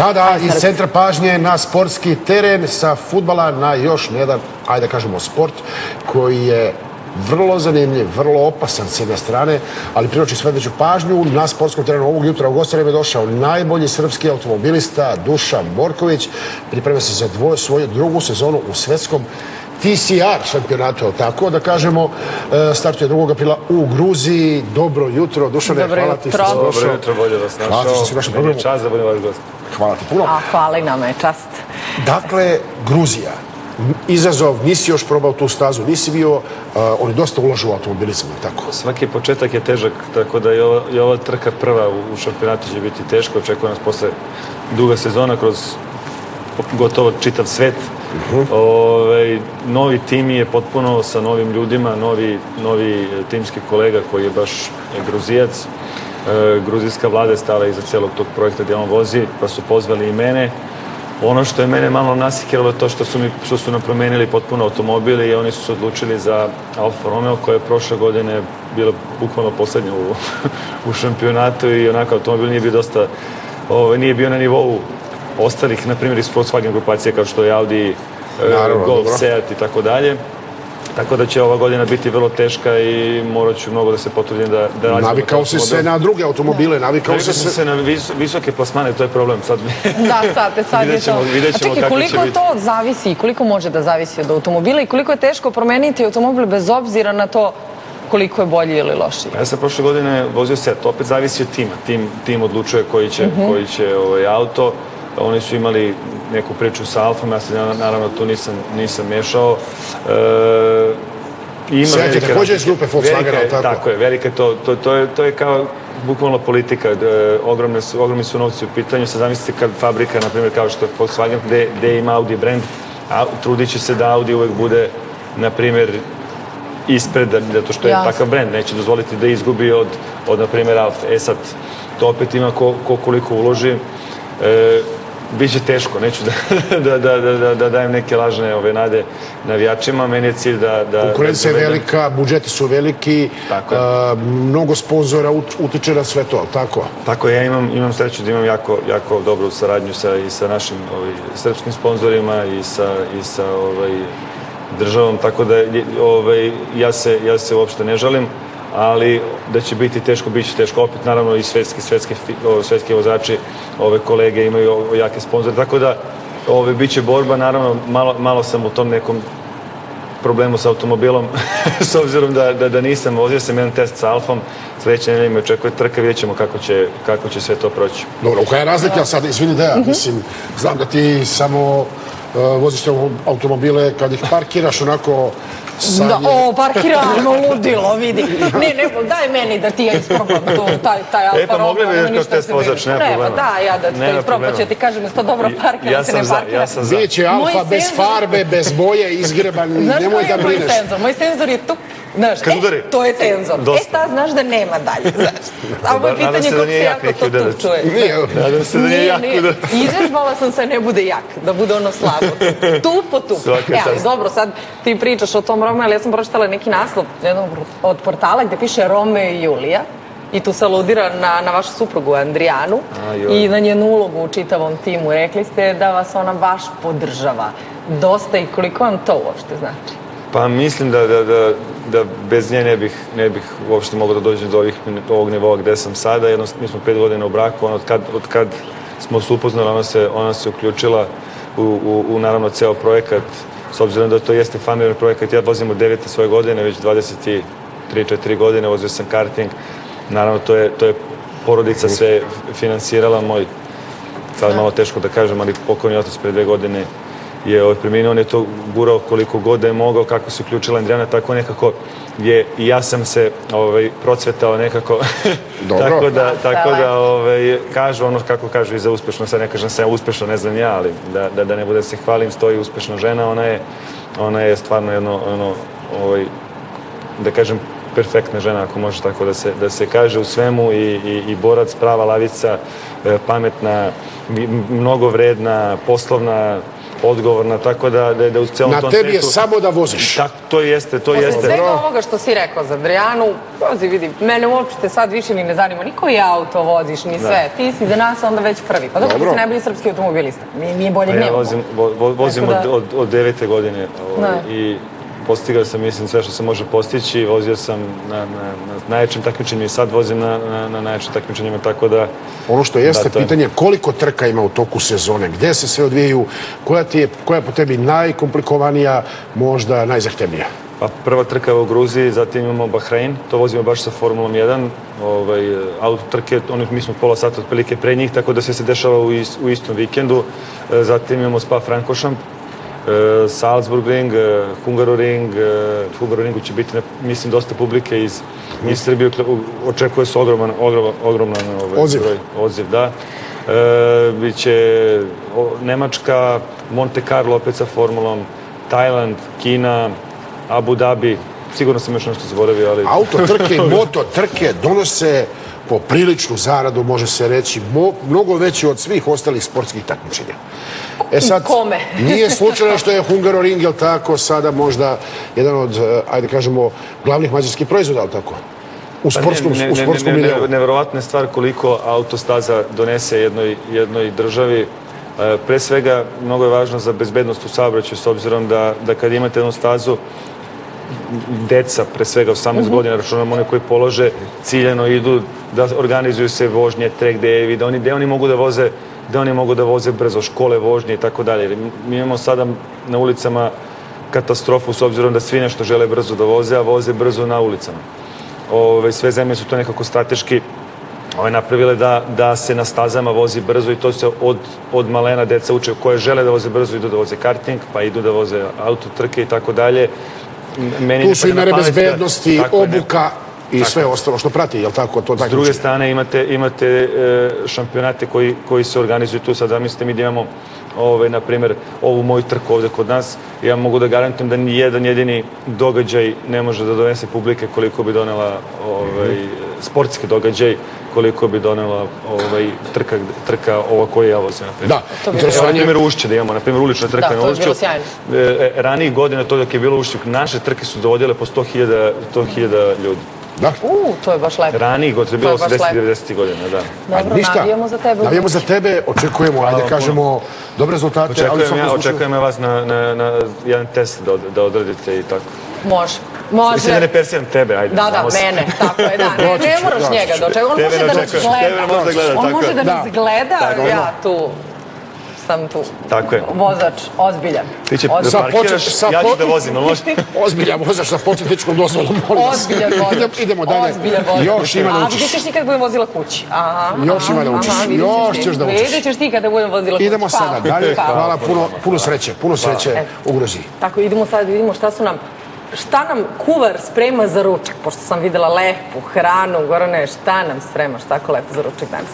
Da, iz centra pažnje na sportski teren, sa fudbala na još jedan, ajde da kažemo, sport koji je vrlo zanimljiv, vrlo opasan s jedne strane, ali privlači sve veću pažnju. Na sportskom terenu ovog jutra u goste je došao najbolji srpski automobilista Dušan Borković. Priprema se za svoju drugu sezonu u svetskom TCR šampionatu, tako da kažemo. Startuje 2. aprila u Gruziji. Dobro jutro, Dušane, hvala ti što si došao. Dobro jutro, bolje vas našao. Hvala ti što si našao programu. Meni je čast da budem vaš gost. Hvala ti puno. A hvala i nama je čast. Dakle, Gruzija. Izazov, nisi još probao tu stazu, nisi bio, oni dosta ulažu u automobilizam, tako? Svaki početak je težak, tako da i ova trka prva u šampionatu će biti teško. Očekuje nas posle duga sezona kroz gotovo čitav svet. Novi tim je potpuno sa novim ljudima, novi timski kolega koji je baš Gruzijac. Gruzijska vlada je stala iza celog tog projekta gdje on vozi, pa su pozvali i mene. Ono što je mene malo nasikiralo je to što su nam promenili potpuno automobili i oni su se odlučili za Alfa Romeo koja je prošle godine bila bukvalno poslednja u šampionatu i onako automobil nije bio na nivou ostalih, na primjer iz Volkswagen grupacije kao što je Audi, Golf, Seat i tako dalje. Tako da će ova godina biti vrlo teška i morat ću mnogo da se potrudim da radim. Navikao si se na druge automobile, navikao si se na visoke plasmane, to je problem sad. Da, sad je to. Vidjet ćemo kako će biti. Koliko to zavisi, koliko može da zavisi od automobila i koliko je teško promeniti automobil bez obzira na to koliko je bolji ili lošiji? Ja sam prošle godine vozio Seat, opet zavisi od tima. Tim odlučuje koji će auto. Oni su imali neku priču sa Alfom, ja se naravno tu nisam mešao. Seat je također iz grupe Volkswagena, tako? Tako je, velika je to je kao bukvalno politika, ogromni su novci u pitanju. Sad zamislite kad fabrika, na primjer kao što je Volkswagen, gde ima Audi brand, trudit će se da Audi uvek bude, na primjer, ispred, zato što je takav brand, neće dozvoliti da izgubi od na primjer, Alfa. Sad, to opet ima koliko uloži. Biće teško, neću da dajem neke lažne nade navijačima. Meni je cilj da... Konkurencija je velika, budžeti su veliki, mnogo sponzora utiče na sve to, tako? Tako je, ja imam sreću da imam jako dobru saradnju i sa našim srpskim sponzorima i sa državom, tako da ja se uopšte ne žalim, ali da će biti teško, bit će teško. Opet, naravno, i svetski vozači, ove kolege imaju jake sponzore, tako da bit će borba. Naravno, malo sam u tom nekom problemu sa automobilom, s obzirom da nisam, vozio sam jedan test sa Alfom, sledeće nedelje me očekuje trka, vidjet ćemo kako će sve to proći. Dobro, koja je razlika sad, izvini da ja, mislim, znam da ti samo voziš automobile kad ih parkiraš onako... Parkirano, ludilo, vidi. Ne, daj meni da ti ja isprobam taj Alfa Romeo. Pa mogli bi još kao test vozač, nema problema. Da, ja da to isprobam, ću ti kažem, to dobro parkira, se ne parkira. Ja sam za. Biće Alfa bez farbe, bez boje, izgreban, nemoj da brineš. Moj senzor je tu. Kad udari? To je senzor. Ta znaš da nema dalje, znaš. A ovo je pitanje kako se jako to tu čuje. Nadam se da nije jak udarac. Izvežbala sam se ne bude jak, da bude ono slabo. Tu po tu. Dobro, sad ti pričaš o tom Romeo, ali ja sam pročitala neki naslov od portala gde piše Romeo i Julija. I tu se aludira na vašu suprugu Andrijanu i na njenu ulogu u čitavom timu. Rekli ste da vas ona baš podržava. Dosta i koliko vam to uopšte znači? Pa mislim da bez nje ne bih uopšte mogao da dođem do ovog nivoa gde sam sada. Mi smo 5 godina u braku, od kad smo se upoznali, ona se uključila u naravno ceo projekat, s obzirom da to jeste familijarni projekat. Ja vozim od 9. svoje godine, već 23-4 godine, vozio sam karting. Naravno, to je porodica sve finansirala, moj, sad malo teško da kažem, ali pokojni otac pre 2 godine je preminuo, on je to gurao koliko god da je mogao, kako se uključila Andrijana, tako nekako je i ja sam se procvetao nekako, tako da kažu ono kako kažu i za uspešno, sad ne kažem sam ja uspešno, ne znam ja, ali da ne bude da se hvalim, stoji uspešna žena, ona je stvarno jedno, da kažem, perfektna žena, ako može tako da se kaže, u svemu i borac, prava lavica, pametna, mnogo vredna, poslovna, odgovorna, tako da u celom tom Na tebi je svetu- samo da voziš. To jeste. Posle svega ovoga što si rekao za Adrijanu, vozi, vidi, mene uopšte sad više ni ne zanima ni koji auto voziš, ni sve. Ti si za nas onda već prvi. Pa dobro, ti si najbolji srpski automobilista. Nije bolje Ja nema. vozim od 9. godine Ne. i postigao sam, mislim, sve što se može postići. Vozio sam na najjačim takmičenjima i sad vozim na najjačim takmičenjima, tako da... Ono što jeste to je. pitanje koliko trka ima u toku sezone, gde se sve odvijaju, koja je po tebi najkomplikovanija, možda najzahtevnija? Pa prva trka je u Gruziji, zatim imamo Bahrein, to vozimo baš sa Formulom 1, auto trke, mi smo pola sata otprilike pre njih, tako da sve se dešava u istom vikendu. Zatim imamo Spa-Francorchamps, Salzburg-ring, Hungaroring, Hungaroringu će biti, mislim, dosta publike iz Srbije, očekuje se ogroman odziv, da. Biće Nemačka, Monte Carlo opet sa formulom, Tajland, Kina, Abu Dhabi, sigurno sam još nešto zaboravio, ali... Auto trke i moto trke donose popriličnu zaradu, može se reći, mnogo veći od svih ostalih sportskih takmičenja. Sad, Kome? nije slučajno što je Hungaroring, jel tako, sada možda jedan od, ajde kažemo, glavnih mađarskih proizvoda, jel tako? U sportskom miljeu. Neverovatna je stvar koliko autostaza donese jednoj državi. Pre svega, mnogo je važno za bezbednost u saobraćaju, s obzirom da kad imate jednu stazu, deca, pre svega 18 godina, računamo one koji polože, ciljano idu da organizuju se vožnje, track day-evi, gde oni mogu da voze brzo, škole vožnje i tako dalje. Mi imamo sada na ulicama katastrofu, s obzirom da svi nešto žele brzo da voze, a voze brzo na ulicama. Sve zemlje su to nekako strateški napravile da se na stazama vozi brzo i to se od malena deca uče koje žele da voze brzo, idu da voze karting, pa idu da voze autotrke i tako dalje. Tu su i mere bezbednosti, obuka i sve ostalo što prati, jel tako? S druge strane imate šampionate koji se organizuju tu. Sad zamislite mi da imamo, na primjer, ovu moju trku ovde kod nas. Ja mogu da garantujem da ni jedan jedini događaj ne može da donese publike koliko bi donela sportski događaj, koliko bi donela trka ova koju ja vozim. Da, na primjer Ušće da imamo, na primjer ulična trka na Ušću. Da, to je bilo sjajno. Ranijih godina, to dok je bilo Ušće, naše trke su dovodile po 100.000 ljudi. Da. To je baš lepo. Ranijih godina, bilo 80-90 godina, da. Dobro, navijamo za tebe. Navijamo za tebe, očekujemo, ajde kažemo, dobre rezultate. Očekujem ja vas na jedan test da odradite i tako. Može. Mislim da ne persiram tebe, ajde. Da, mene, tako je, da. Ne moraš njega da očekuje, on može da nas gleda. Ja tu sam tu. Tako je. Vozač, ozbiljan. Ti će da parkiraš, ja ću da vozim, ali može? Ozbiljan vozač sa početničkom dozvolom, molim vas. Ozbiljan vozač. Idemo dalje. Još ima da A učiš. vidjet ćeš ti kad budem vozila kući. Još ima da učiš. Još ćeš da učiš. Vidjet ćeš ti kada budem vozila kući. Idemo sada dalje. Hvala, puno sreće u Gruziji. Tako, idemo sad, vidimo šta nam kuvar sprema za ručak, pošto sam videla lepu hranu. Gorane, šta nam spremaš tako lepo za ručak danas?